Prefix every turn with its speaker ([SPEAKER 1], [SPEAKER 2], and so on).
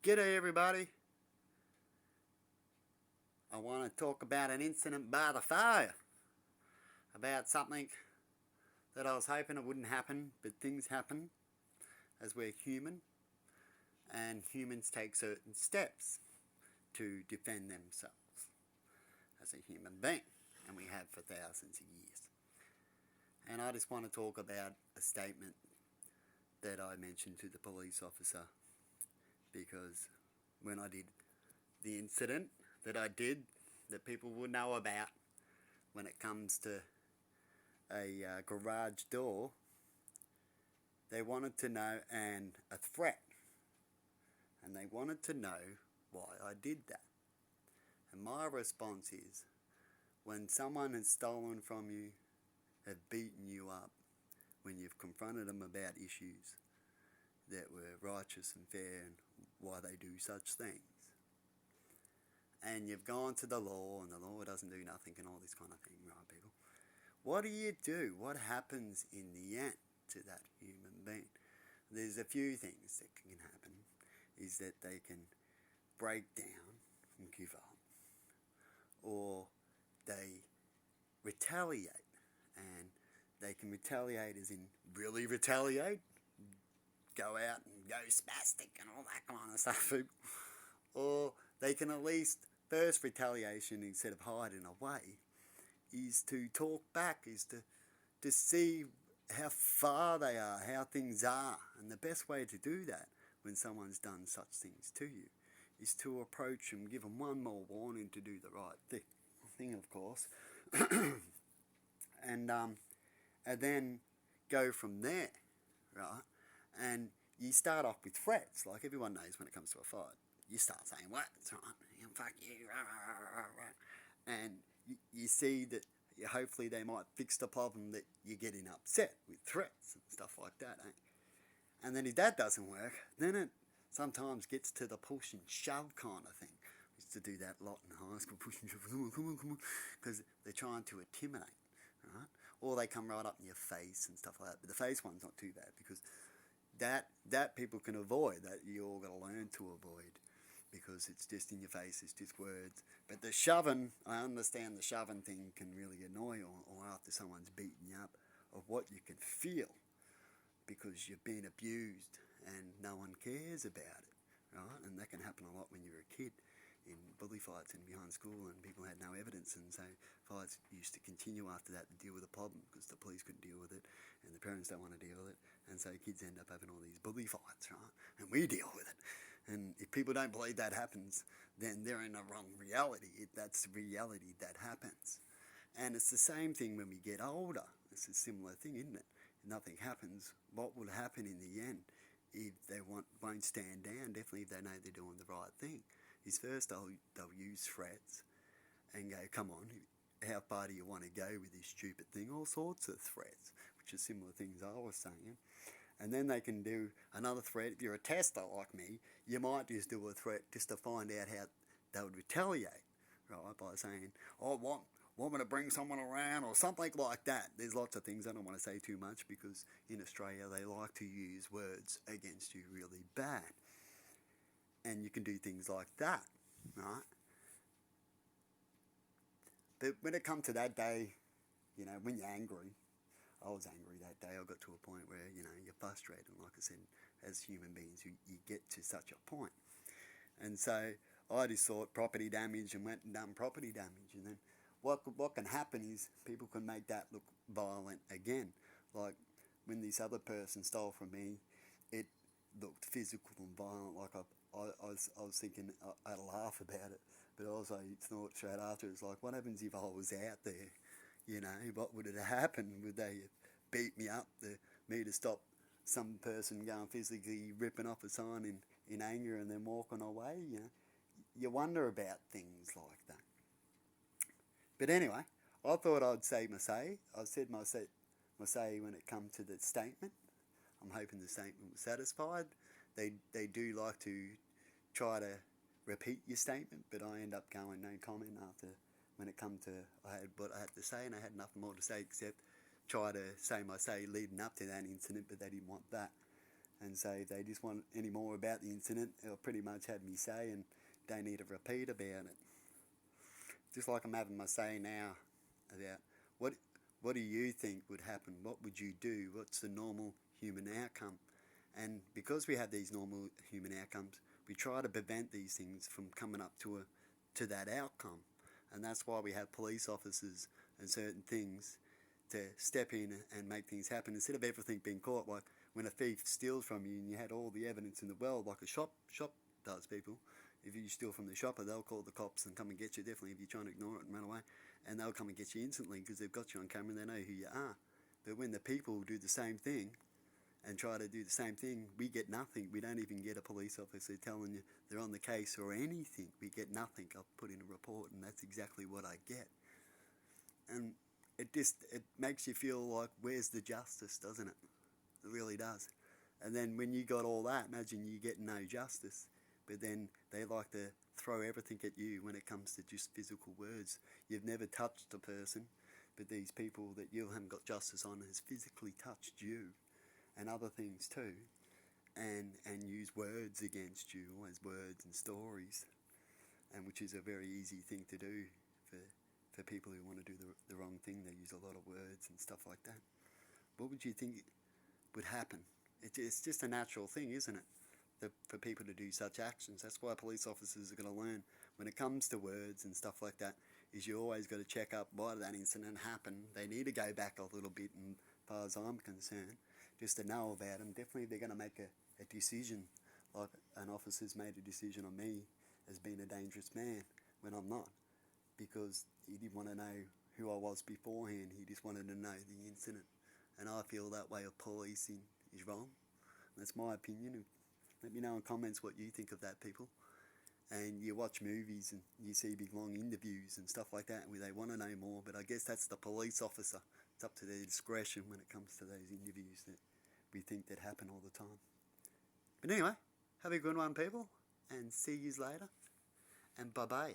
[SPEAKER 1] G'day everybody. I want to talk about an incident by the fire. About something that I was hoping it wouldn't happen, but things happen as we're human, and humans take certain steps to defend themselves as a human being, and we have for thousands of years. And I just want to talk about a statement that I mentioned to the police officer, because when I did the incident that I did, that people will know about when it comes to a garage door, they wanted to know, and a threat, and they wanted to know why I did that. And my response is, when someone has stolen from you, have beaten you up, when you've confronted them about issues that were righteous and fair and why they do such things, and you've gone to the law and the law doesn't do nothing and all this kind of thing, right, people? What do you do? What happens in the end to that human being? There's a few things that can happen. Is that they can break down and give up, or they retaliate, and they can retaliate as in really retaliate, go out and go spastic and all that kind of stuff, or they can at least, first retaliation, instead of hiding away, is to talk back, is to see how far they are, how things are. And the best way to do that when someone's done such things to you is to approach them, give them one more warning to do the right thing, of course, and then go from there, right? And you start off with threats, like everyone knows when it comes to a fight. You start saying words, right? Fuck you, rah, rah, rah, rah. And you see that hopefully they might fix the problem that you're getting upset with threats and stuff like that, eh? And then if that doesn't work, then it sometimes gets to the push and shove kind of thing. We used to do that a lot in high school, push and shove, come on, because they're trying to intimidate, right? Or they come right up in your face and stuff like that. But the face one's not too bad, because that people can avoid, that you all got to learn to avoid, because it's just in your face, it's just words. But the shoving, I understand the shoving thing can really annoy, or after someone's beaten you up, of what you can feel, because you've been abused and no one cares about it, right? And that can happen a lot when you're a kid, in bully fights and behind school, and people had no evidence, and so fights used to continue after that to deal with the problem, because the police couldn't deal with it and the parents don't want to deal with it, and so kids end up having all these bully fights, right? And we deal with it. And if people don't believe that happens, then they're in the wrong reality. That's the reality that happens. And it's the same thing when we get older. It's a similar thing, isn't it? If nothing happens, what will happen in the end if they won't stand down, definitely if they know they're doing the right thing, is first they'll use threats and go, come on, how far do you want to go with this stupid thing? All sorts of threats, which are similar things I was saying. And then they can do another threat. If you're a tester like me, you might just do a threat just to find out how they would retaliate, right? By saying, oh, want me to bring someone around, or something like that. There's lots of things. I don't want to say too much, because in Australia they like to use words against you really bad. And you can do things like that, right? But when it comes to that day, when you're angry, I was angry that day. I got to a point where, you're frustrated. And like I said, as human beings, you get to such a point. And so I just thought property damage and went and done property damage. And then what can happen is people can make that look violent again. Like when this other person stole from me, it looked physical and violent. Like I was thinking, I had a laugh about it, but also thought straight after, it's like, what happens if I was out there? What would have happened? Would they beat me up, me to stop some person going physically ripping off a sign in anger and then walking away? You wonder about things like that. But anyway, I thought I'd say my say. I said my say when it comes to the statement. I'm hoping the statement was satisfied. They do like to try to repeat your statement, but I end up going no comment after, when it come to I had what I had to say, and I had nothing more to say except try to say my say leading up to that incident, but they didn't want that. and say if they just want any more about the incident, they'll pretty much have me say and don't need a repeat about it. Just like I'm having my say now about what do you think would happen? What would you do? What's the normal human outcome? And because we have these normal human outcomes, we try to prevent these things from coming up to that outcome. And that's why we have police officers and certain things to step in and make things happen instead of everything being caught. Like when a thief steals from you and you had all the evidence in the world, like a shop does, people. If you steal from the shopper, they'll call the cops and come and get you, definitely, if you're trying to ignore it and run away. And they'll come and get you instantly because they've got you on camera and they know who you are. But when the people do the same thing and try to do the same thing, we get nothing. We don't even get a police officer telling you they're on the case or anything. We get nothing. I'll put in a report, and that's exactly what I get. And it makes you feel like, where's the justice, doesn't it? It really does. And then when you got all that, imagine you get no justice. But then they like to throw everything at you when it comes to just physical words. You've never touched a person, but these people that you haven't got justice on has physically touched you and other things too, and use words against you, always words and stories, and which is a very easy thing to do for people who want to do the wrong thing. They use a lot of words and stuff like that. What would you think would happen? It's just a natural thing, isn't it? For people to do such actions. That's why police officers are going to learn when it comes to words and stuff like that, is you always got to check up why that incident happened. They need to go back a little bit, and as far as I'm concerned, just to know about them. Definitely if they're going to make a decision, like an officer's made a decision on me as being a dangerous man when I'm not, because he didn't want to know who I was beforehand. He just wanted to know the incident. And I feel that way of policing is wrong. That's my opinion. Let me know in comments what you think of that, people. And you watch movies and you see big long interviews and stuff like that where they want to know more, but I guess that's the police officer. It's up to their discretion when it comes to those interviews that we think that happen all the time. But anyway, have a good one, people, and see you later, and bye-bye.